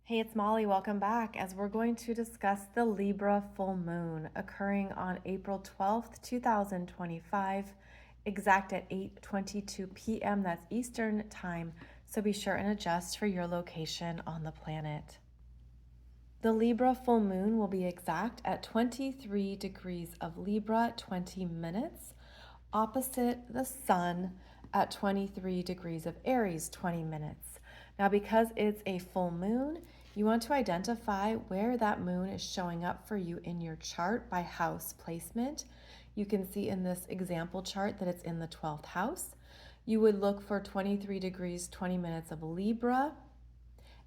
Hey, it's Molly. Welcome back as we're going to discuss the Libra full moon occurring on April 12th, 2025, exact at 8:22 p.m. That's Eastern time. So be sure and adjust for your location on the planet. The Libra full moon will be exact at 23 degrees of Libra, 20 minutes, opposite the sun at 23 degrees of Aries, 20 minutes. Now, because it's a full moon, you want to identify where that moon is showing up for you in your chart by house placement. You can see in this example chart that it's in the 12th house. You would look for 23 degrees, 20 minutes of Libra.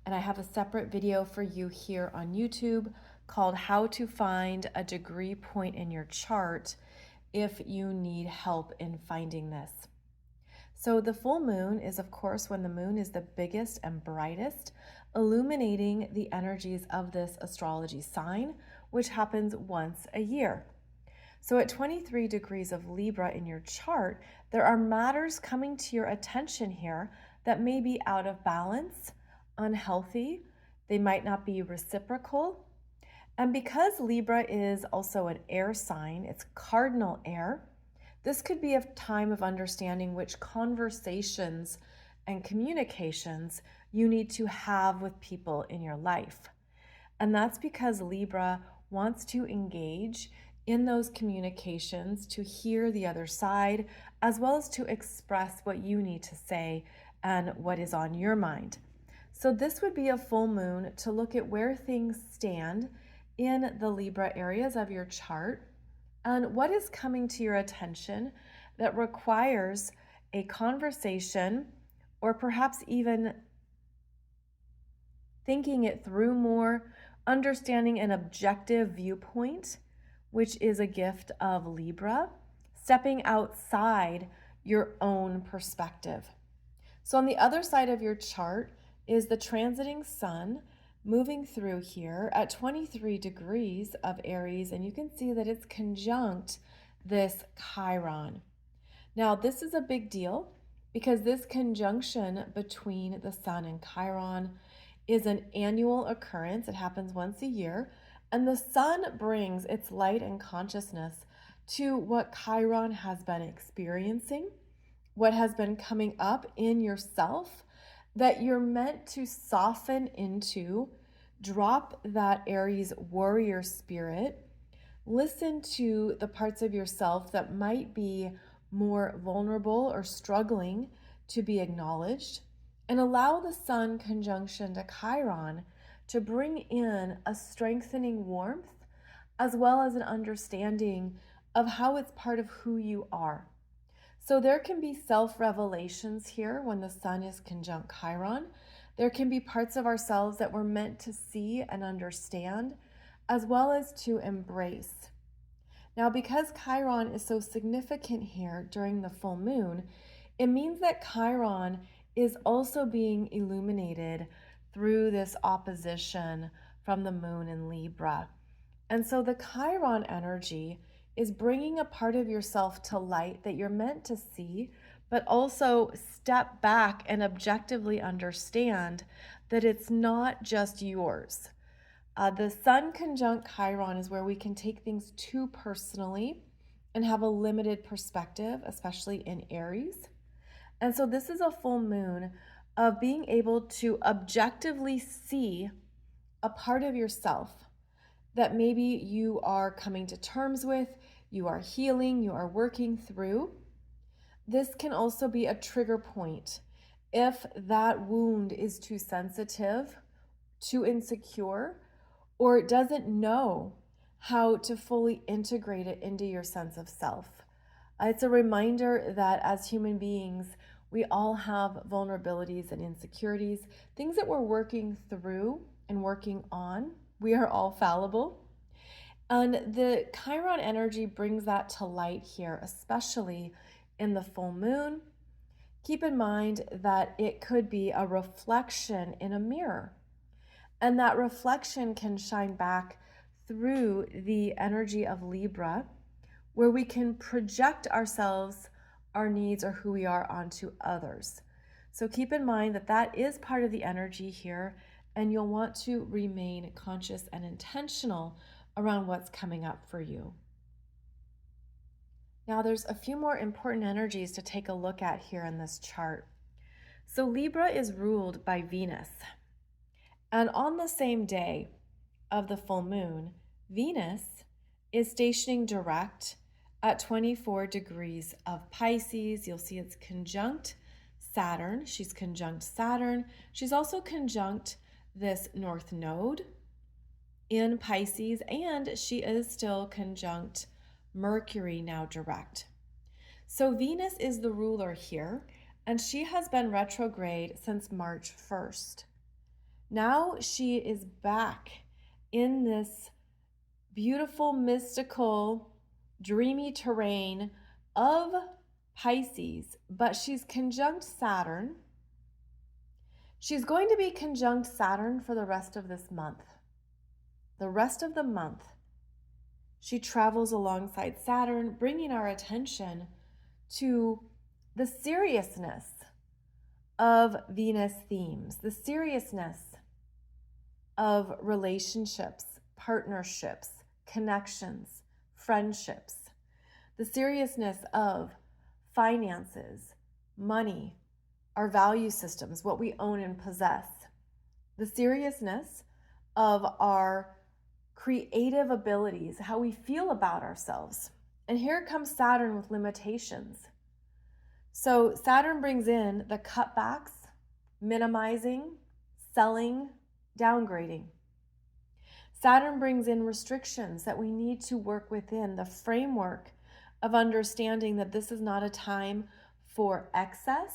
And I have a separate video for you here on YouTube called How to Find a Degree Point in Your Chart if you need help in finding this. So the full moon is, of course, when the moon is the biggest and brightest, illuminating the energies of this astrology sign, which happens once a year. So at 23 degrees of Libra in your chart, there are matters coming to your attention here that may be out of balance, unhealthy, they might not be reciprocal. And because Libra is also an air sign, it's cardinal air, this could be a time of understanding which conversations and communications you need to have with people in your life. And that's because Libra wants to engage in those communications to hear the other side, as well as to express what you need to say and what is on your mind. So this would be a full moon to look at where things stand in the Libra areas of your chart and what is coming to your attention that requires a conversation or perhaps even thinking it through more, understanding an objective viewpoint, which is a gift of Libra, stepping outside your own perspective. So on the other side of your chart is the transiting sun moving through here at 23 degrees of Aries, and you can see that it's conjunct this Chiron. Now, this is a big deal because this conjunction between the sun and Chiron is an annual occurrence. It happens once a year, and the sun brings its light and consciousness to what Chiron has been experiencing, what has been coming up in yourself that you're meant to soften into, drop that Aries warrior spirit, listen to the parts of yourself that might be more vulnerable or struggling to be acknowledged, and allow the sun conjunction to Chiron to bring in a strengthening warmth as well as an understanding of how it's part of who you are. So there can be self-revelations here when the sun is conjunct Chiron. There can be parts of ourselves that we're meant to see and understand, as well as to embrace. Now, because Chiron is so significant here during the full moon, it means that Chiron is also being illuminated through this opposition from the moon in Libra. And so the Chiron energy is bringing a part of yourself to light that you're meant to see, but also step back and objectively understand that it's not just yours. The sun conjunct Chiron is where we can take things too personally and have a limited perspective, especially in Aries. And so this is a full moon of being able to objectively see a part of yourself that maybe you are coming to terms with, you are healing, you are working through. This can also be a trigger point if that wound is too sensitive, too insecure, or it doesn't know how to fully integrate it into your sense of self. It's a reminder that as human beings, we all have vulnerabilities and insecurities, things that we're working through and working on. We are all fallible. And the Chiron energy brings that to light here, especially in the full moon. Keep in mind that it could be a reflection in a mirror. And that reflection can shine back through the energy of Libra, where we can project ourselves, our needs, or who we are onto others. So keep in mind that that is part of the energy here and you'll want to remain conscious and intentional around what's coming up for you. Now, there's a few more important energies to take a look at here in this chart. So Libra is ruled by Venus. And on the same day of the full moon, Venus is stationing direct at 24 degrees of Pisces. You'll see it's conjunct Saturn. She's conjunct Saturn. She's also conjunct this North Node in Pisces, and she is still conjunct Mercury, now direct. So Venus is the ruler here, and she has been retrograde since March 1st. Now she is back in this beautiful, mystical, dreamy terrain of Pisces, but she's conjunct Saturn. She's going to be conjunct Saturn for the rest of this month. The rest of the month, she travels alongside Saturn, bringing our attention to the seriousness of Venus themes, the seriousness of relationships, partnerships, connections, friendships, the seriousness of finances, money, our value systems, what we own and possess, the seriousness of our creative abilities, how we feel about ourselves. And here comes Saturn with limitations. So Saturn brings in the cutbacks, minimizing, selling, downgrading. Saturn brings in restrictions that we need to work within, the framework of understanding that this is not a time for excess.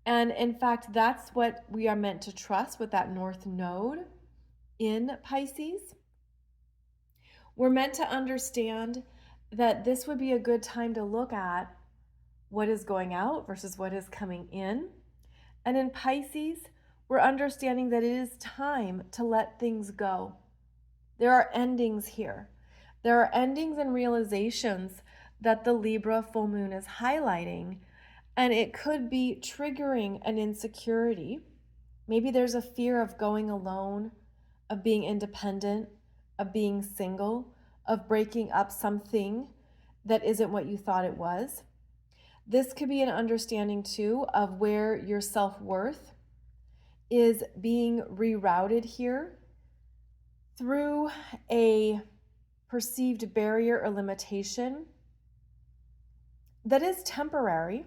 And in fact, that's what we are meant to trust with that North Node in Pisces. We're meant to understand that this would be a good time to look at what is going out versus what is coming in. And in Pisces, we're understanding that it is time to let things go. There are endings here. There are endings and realizations that the Libra full moon is highlighting, and it could be triggering an insecurity. Maybe there's a fear of going alone, of being independent, of being single, of breaking up something that isn't what you thought it was. This could be an understanding too of where your self-worth is being rerouted here through a perceived barrier or limitation that is temporary,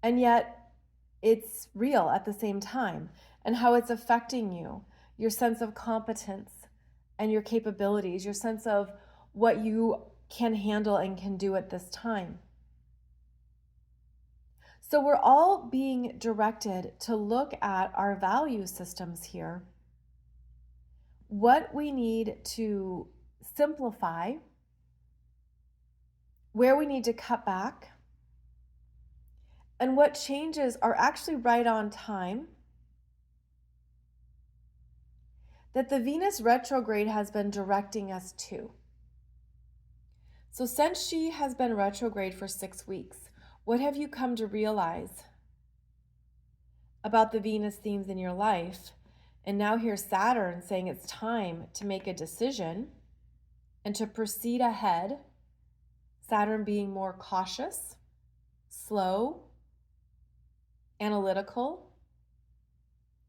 and yet it's real at the same time, and how it's affecting you, your sense of competence and your capabilities, your sense of what you can handle and can do at this time. So we're all being directed to look at our value systems here, what we need to simplify, where we need to cut back, and what changes are actually right on time that the Venus retrograde has been directing us to. So since she has been retrograde for 6 weeks, what have you come to realize about the Venus themes in your life? And now here's Saturn saying it's time to make a decision and to proceed ahead. Saturn being more cautious, slow, analytical,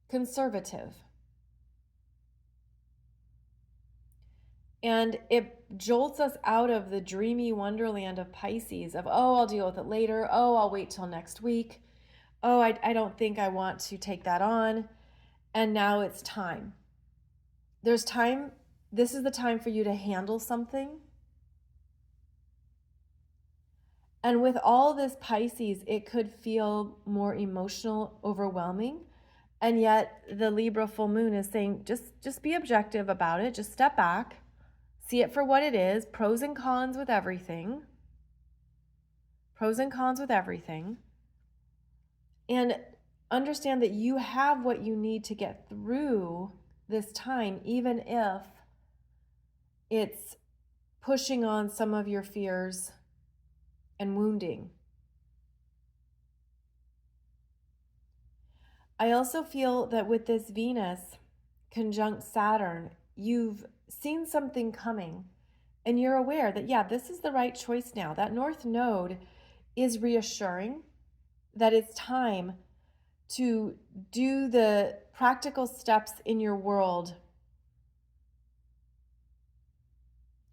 conservative. And it jolts us out of the dreamy wonderland of Pisces of, oh, I'll deal with it later. Oh, I'll wait till next week. Oh, I don't think I want to take that on. And now it's time. There's time. This is the time for you to handle something. And with all this Pisces, it could feel more emotional, overwhelming. And yet the Libra full moon is saying, just be objective about it. Just step back. See it for what it is, pros and cons with everything. Pros and cons with everything. And understand that you have what you need to get through this time, even if it's pushing on some of your fears and wounding. I also feel that with this Venus conjunct Saturn, you've seen something coming and you're aware that, yeah, this is the right choice now. That North Node is reassuring that it's time to do the practical steps in your world,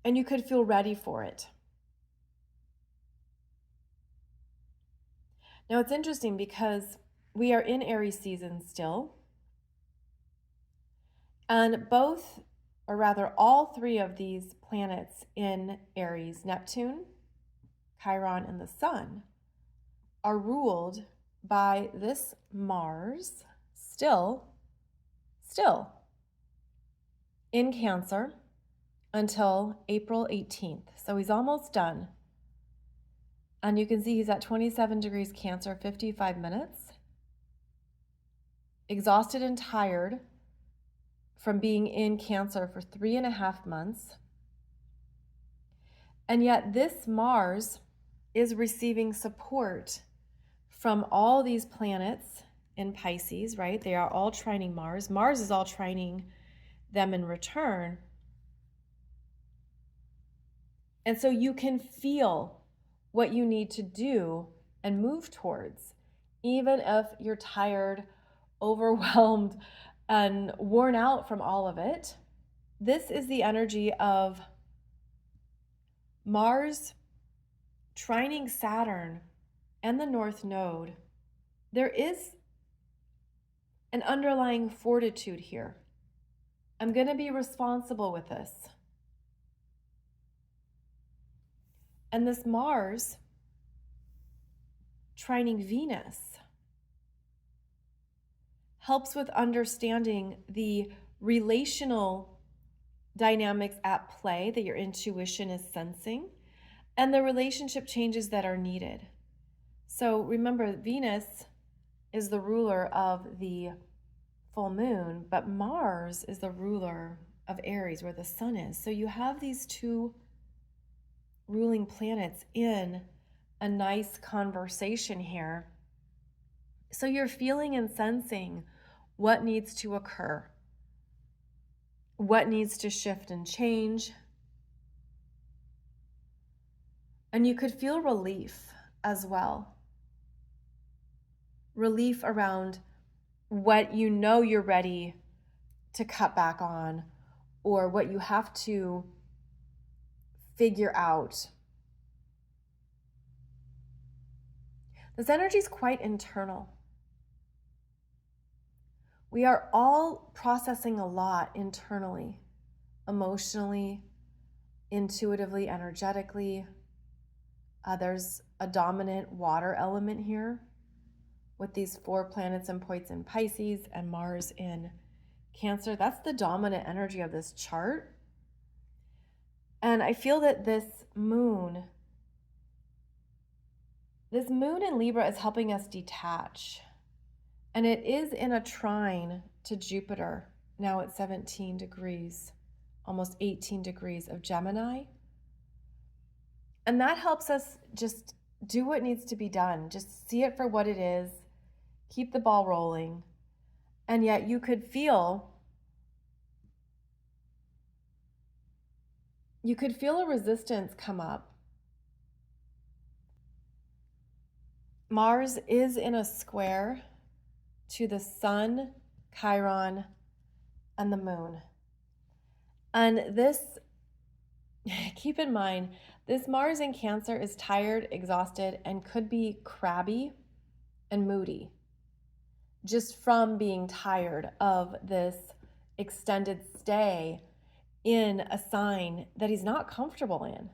and you could feel ready for it. Now, it's interesting because we are in Aries season still, and both, or rather all three of these planets in Aries, Neptune, Chiron, and the Sun, are ruled by this Mars, still in Cancer until April 18th. So he's almost done. And you can see he's at 27 degrees Cancer, 55 minutes. Exhausted and tired from being in Cancer for 3.5 months. And yet this Mars is receiving support from all these planets in Pisces, right? They are all trining Mars. Mars is all trining them in return. And so you can feel what you need to do and move towards, even if you're tired, overwhelmed, and worn out from all of it. This is the energy of Mars trining Saturn and the North Node. There is an underlying fortitude here. I'm going to be responsible with this. And this Mars trining Venus helps with understanding the relational dynamics at play that your intuition is sensing and the relationship changes that are needed. So remember, Venus is the ruler of the full moon, but Mars is the ruler of Aries, where the sun is. So you have these two ruling planets in a nice conversation here. So you're feeling and sensing what needs to occur, what needs to shift and change. And you could feel relief as well. Relief around what you know you're ready to cut back on, or what you have to figure out. This energy is quite internal. We are all processing a lot internally, emotionally, intuitively, energetically. There's a dominant water element here with these 4 planets and points in Pisces and Mars in Cancer. That's the dominant energy of this chart. And I feel that this moon in Libra is helping us detach. And it is in a trine to Jupiter, now at 17 degrees, almost 18 degrees of Gemini. And that helps us just do what needs to be done. Just see it for what it is. Keep the ball rolling. And yet you could feel a resistance come up. Mars is in a square to the Sun, Chiron, and the Moon. And this, keep in mind, this Mars in Cancer is tired, exhausted, and could be crabby and moody just from being tired of this extended stay in a sign that he's not comfortable in.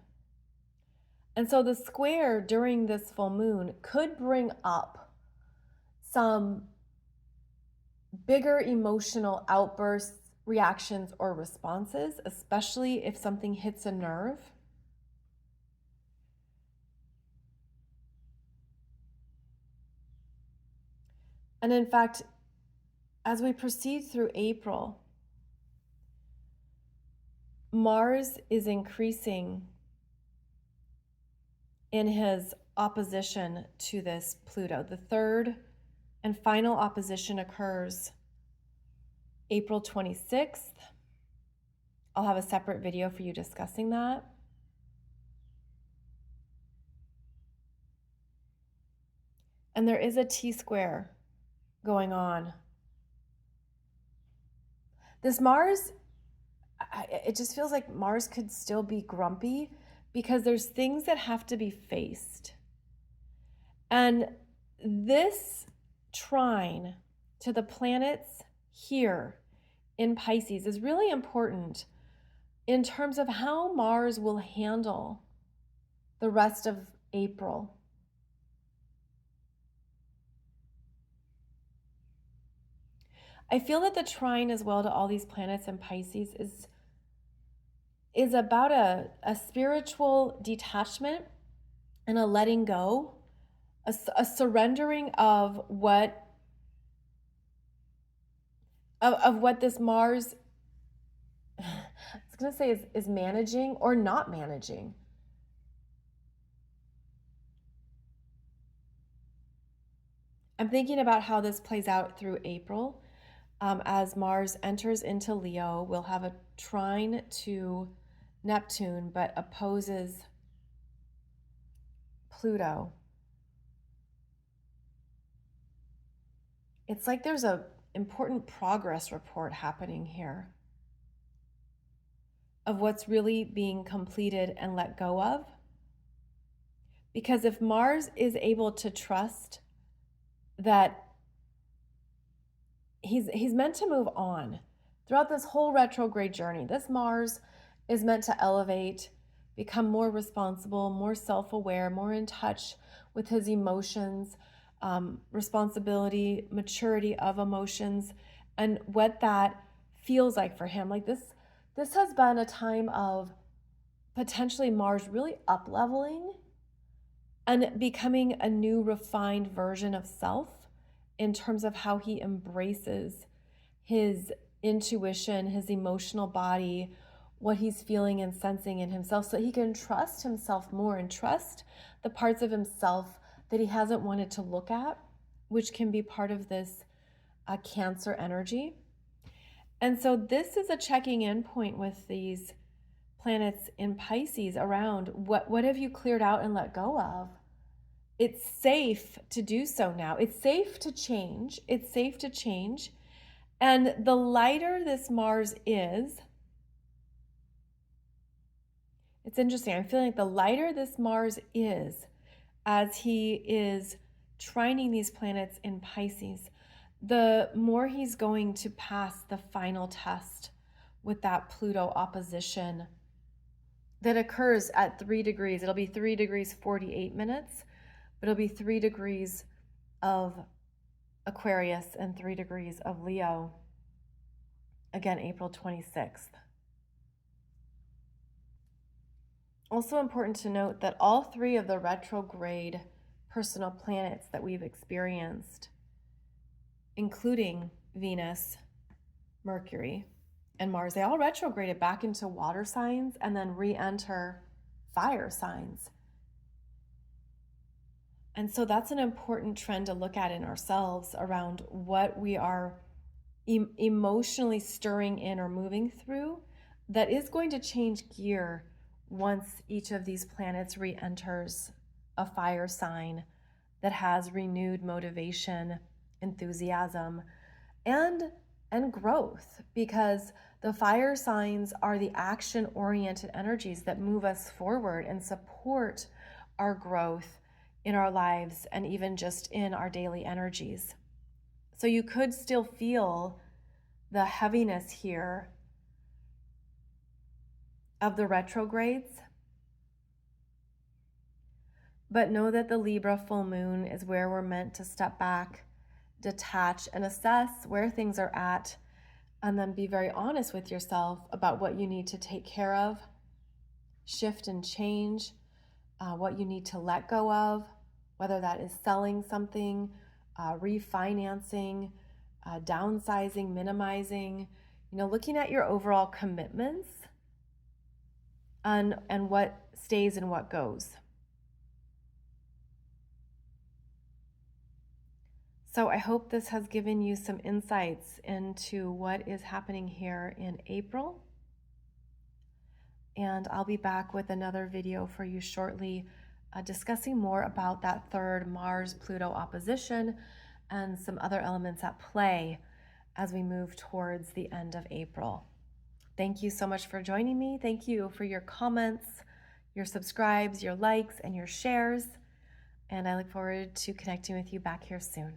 And so the square during this full moon could bring up some bigger emotional outbursts, reactions, or responses, especially if something hits a nerve. And in fact, as we proceed through April, Mars is increasing in his opposition to this Pluto, the third And final opposition occurs April 26th. I'll have a separate video for you discussing that. And there is a T-square going on. This Mars, it just feels like Mars could still be grumpy because there's things that have to be faced. And this trine to the planets here in Pisces is really important in terms of how Mars will handle the rest of April. I feel that the trine as well to all these planets in Pisces is about a spiritual detachment and a letting go, a surrendering of what this Mars, I was going to say is managing or not managing. I'm thinking about how this plays out through April. As Mars enters into Leo, we'll have a trine to Neptune, but opposes Pluto. It's like there's an important progress report happening here of what's really being completed and let go of. Because if Mars is able to trust that he's meant to move on throughout this whole retrograde journey. This Mars is meant to elevate, become more responsible, more self-aware, more in touch with his emotions, responsibility, maturity of emotions, and what that feels like for him. Like this has been a time of potentially Mars really up-leveling and becoming a new refined version of self in terms of how he embraces his intuition, his emotional body, what he's feeling and sensing in himself, so that he can trust himself more and trust the parts of himself that he hasn't wanted to look at, which can be part of this Cancer energy. And so this is a checking in point with these planets in Pisces around what have you cleared out and let go of? It's safe to do so now. It's safe to change. It's safe to change. And the lighter this Mars is, it's interesting. I'm feeling like the lighter this Mars is as he is trining these planets in Pisces, the more he's going to pass the final test with that Pluto opposition that occurs at 3 degrees. It'll be 3 degrees 48 minutes. But it'll be 3 degrees of Aquarius and 3 degrees of Leo. Again, April 26th. Also important to note that all 3 of the retrograde personal planets that we've experienced, including Venus, Mercury, and Mars, they all retrograded back into water signs and then re-enter fire signs. And so that's an important trend to look at in ourselves around what we are emotionally stirring in or moving through that is going to change gear once each of these planets re-enters a fire sign that has renewed motivation, enthusiasm, and growth, because the fire signs are the action-oriented energies that move us forward and support our growth in our lives and even just in our daily energies. So you could still feel the heaviness here of the retrogrades, but know that the Libra full moon is where we're meant to step back, detach, and assess where things are at, and then be very honest with yourself about what you need to take care of, shift and change, what you need to let go of, whether that is selling something, refinancing, downsizing, minimizing, looking at your overall commitments and what stays and what goes. So I hope this has given you some insights into what is happening here in April. And I'll be back with another video for you shortly, discussing more about that third Mars-Pluto opposition and some other elements at play as we move towards the end of April. Thank you so much for joining me. Thank you for your comments, your subscribes, your likes, and your shares. And I look forward to connecting with you back here soon.